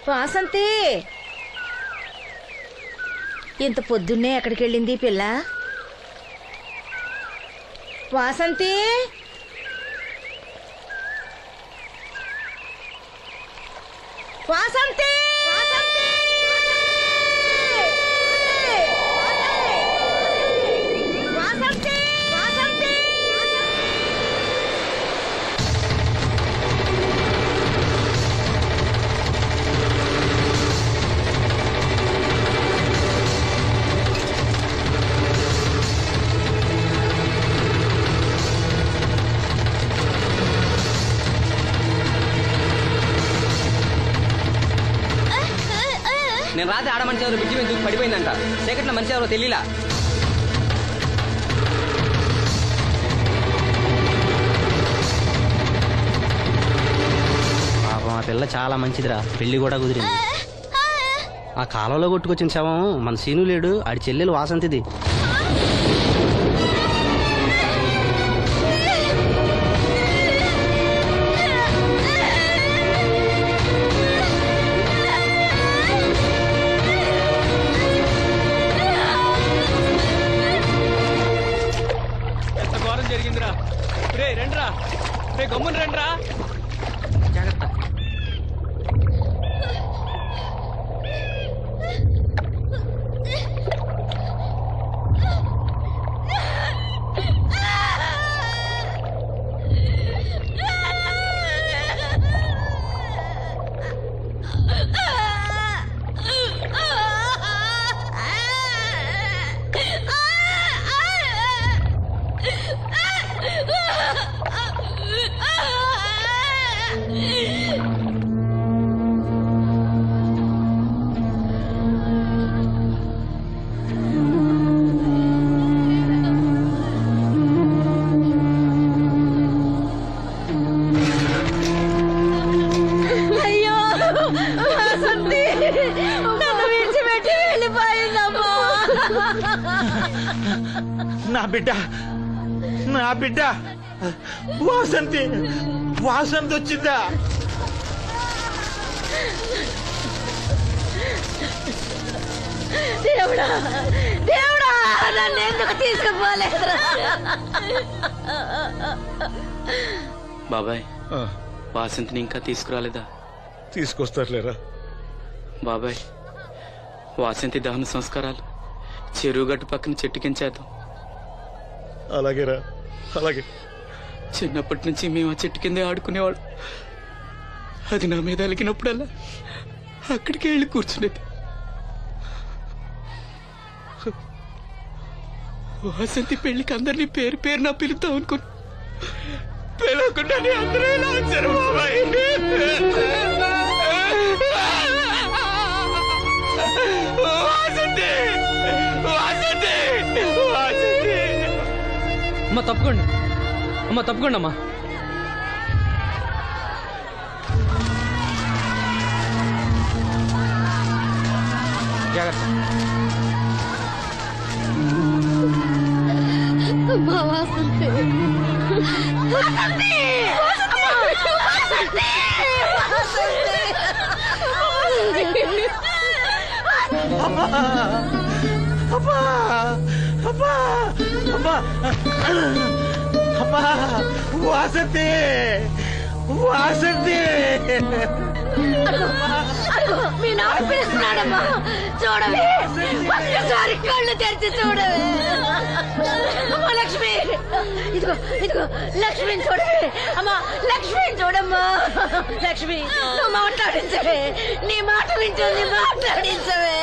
వాసంతి, ఇంత పొద్దున్నే ఎక్కడికి వెళ్ళింది పిల్ల? వాసంతి, వాసంతి, నేను రాత్రి ఆడ మనిషి ఎవరు బిడ్జి మీద దూకి పడిపోయిందంట. చీకట్లో మనిషి ఎవరో తెలియలా. పాపం ఆ పిల్ల చాలా మంచిదిరా, పెళ్లి కూడా కుదిరింది. ఆ కాలంలో కొట్టుకొచ్చిన శవం మన సీను లేడు, ఆడి చెల్లెలు వాసంతిది. జరిగిందిరా రే, రండిరా రే, గమ్మున రండిరా. జాగ్రత్త. నా బిడ్డ వాసంతి వచ్చిందా? దేవుడా దేవుడా, నన్ను ఎందుకు తీసుకుపోలేదురా? బాబాయ్, వాసంతిని ఇంకా తీసుకురాలేదా? తీసుకొస్తారులేరా బాబాయ్, వాసంతి దహన సంస్కారాలు చెరువుగట్టు పక్కన చెట్టు కించేద్దాం. అలాగేరా, అలాగే. చిన్నప్పటి నుంచి మేము ఆ చెట్టు కిందే ఆడుకునేవాడు. అది నా మీద అలిగినప్పుడల్లా అక్కడికి వెళ్ళి కూర్చునేది. వాసంతి పెళ్లికి అందరినీ పేరు పేరు నా పిలుద్దాం అనుకుని పిలవకుండానే అందరూ ఇలా వచ్చారు బాబాయ్. వాసంతి, వాసంతి, వాసంతి. అమ్మ తప్పుకోండి, అమ్మ తప్పుకోండి అమ్మా. జాగ్రత్త. వాసంతి, వాసంతి, వాసంతి, వాసంతి. మీ నాన్న పిలుస్తున్నాడమ్మా, చూడవే, ఒక్కసారి కళ్ళు తెరిచి చూడవే. అమ్మా లక్ష్మి, ఇదిగో ఇదిగో లక్ష్మిని చూడవే. అమ్మా లక్ష్మిని చూడమ్మా. లక్ష్మి, నువ్వు మాట్లాడించవే, నీ మాట వింటుంది, మాట్లాడించవే,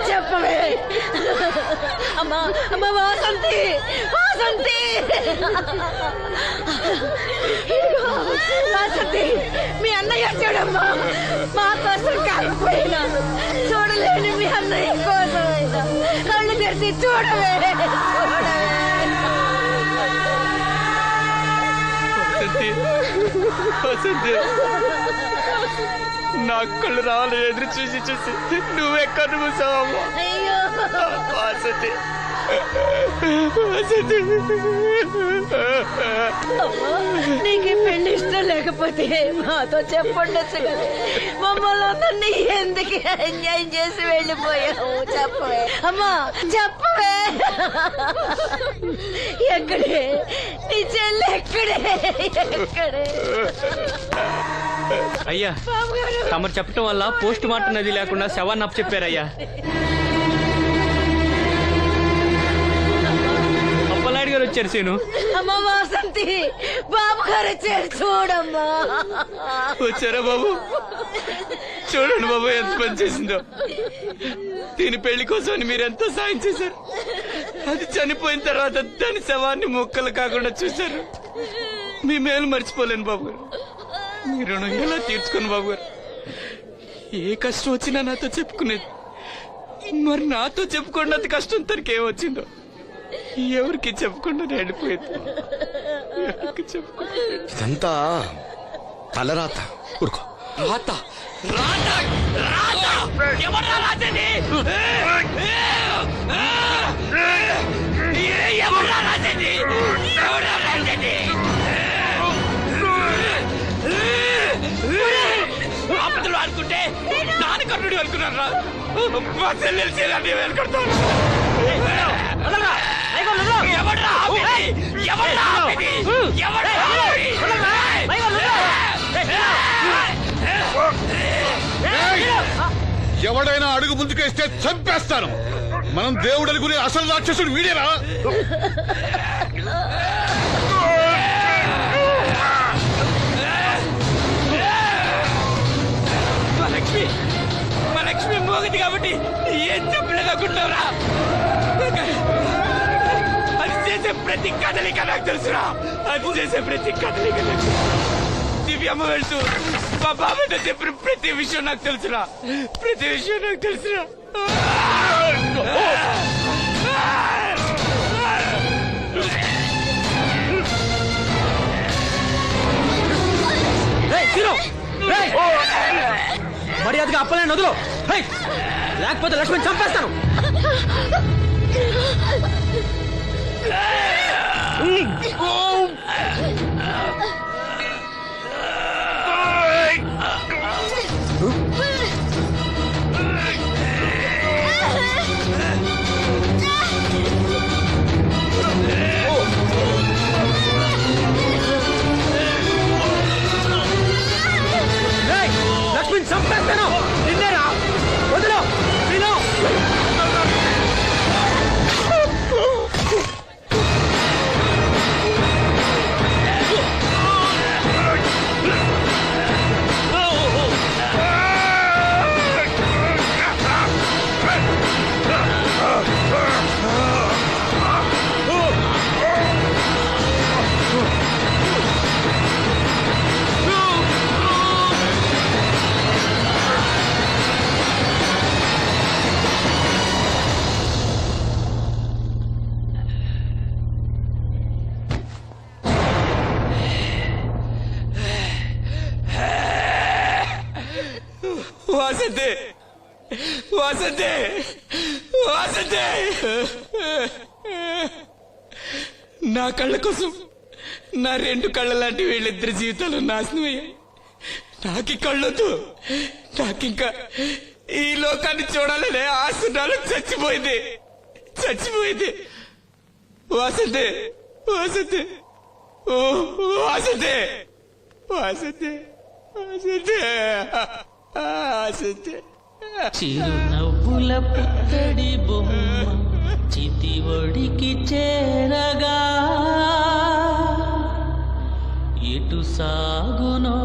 చెప్పవే. అమ్మా అమ్మా వాసంతి, వాసంతి, వాసంతి, మీ అన్నయ్య చూడమ్మా, మా కోసం కాకపోయినా చూడలేని మీ అన్నయ్య కోసమైనా కళ్ళు తెరిచి చూడవే, చూడవే. వసంతి, నా కళ్ళు రావాలి ఎదురు చూసి చూసి నువ్వెక్కడ మూసావమ్మా. అయ్యో వసంతి, వసంతి. నీకు పెళ్లి ఇష్టం లేకపోతే మాతో చెప్పండొచ్చు కదా. మమ్మల్ని అందరినీ ఎందుకు అన్యాయం చేసి వెళ్ళిపోయావు? చెప్పవే అమ్మా, చెప్పవే. ఎక్కడే నీ చెల్లి? ఎక్కడే? అయ్యా, తమరు చెప్పటం వల్ల పోస్ట్ మార్టం నది లేకుండా శవాన్ని అప్పచెప్పారయ్యా. అప్పలనాయుడు గారు వచ్చారు సీను. అమ్మ వాసంతి, బాబు గారు వచ్చారు, చూడమ్మా. వచ్చారా బాబు? చూడండి బాబు ఎంత పని చేసిందో. దీని పెళ్లి కోసం మీరు ఎంతో సాయం చేశారు. అది చనిపోయిన తర్వాత దాని శవాన్ని ముక్కలు కాకుండా చూశారు. మీ మేలు మర్చిపోలేను బాబు గారు. మీ రుణం ఎలా తీర్చుకోను బాబు గారు. ఏ కష్టం వచ్చినా నాతో చెప్పుకునేది. మరి నాతో చెప్పుకున్నంత కష్టం తనకి ఏమొచ్చిందో ఎవరికి చెప్పకుండా వెళ్ళిపోయింది. ఎవరికి చెప్పకుండా ఇదంతా తలరాత. ఊరుకో. రాత రాత రాత ఎవరా రాజని? ఎవరా రాజని? ఎవరా రాజని? ఆపదలు అనుకుంటే నాన్న కర్ణుడు అనుకున్నారా? మా చెల్లెలు చెల్లని వెళ్ళుకుంటాను. ఎవడ్రా ఆపేది? ఎవడ్రా ఆపేది? ఎవడ్రా ఆపేది? ఎవడైనా అడుగు ముందుకేస్తే చంపేస్తాను. మనం దేవుడు అనుకునే అసలు రాక్షసుడు వీడేరా? మా లక్ష్మి మోగది కాబట్టి ఏం చెప్పలేదనుకుంటున్నారా? అది చేసే ప్రతి కదలిక నాకు తెలుసురా. అది చేసే ప్రతి కదలిక నాకు దివ్యమ్మ వెళ్తూ మా బాబాయ్తో చెప్పిన ప్రతి విషయం నాకు తెలుసురా. ప్రతి విషయం నాకు తెలుసురా. మర్యాదగా అప్పలనాయుడు వదులు, లేకపోతే లక్ష్మణ్ చంపేస్తాను. లక్ష్మణ్ చంపేస్తాను. నిన్నేరా? వదులు. వాసంతి, వాసంతి, వాసంతి. నా కళ్ళ కోసం నా రెండు కళ్ళ లాంటి వీళ్ళిద్దరి జీవితాలు నాశనం అయ్యాయి. నాకి కళ్ళొద్దు. నాకింకా ఈ లోకాన్ని చూడాలనే ఆశ నాలో చచ్చిపోయింది. చచ్చిపోయింది. వాసంతి, వాసంతి, ఓ వాసంతి, వాసంతి, వాసంతి, వాసంతి. చిరునవ్వుల పుత్తడి బొమ్మ చితి ఒడికి చేరగా ఎటు సాగునో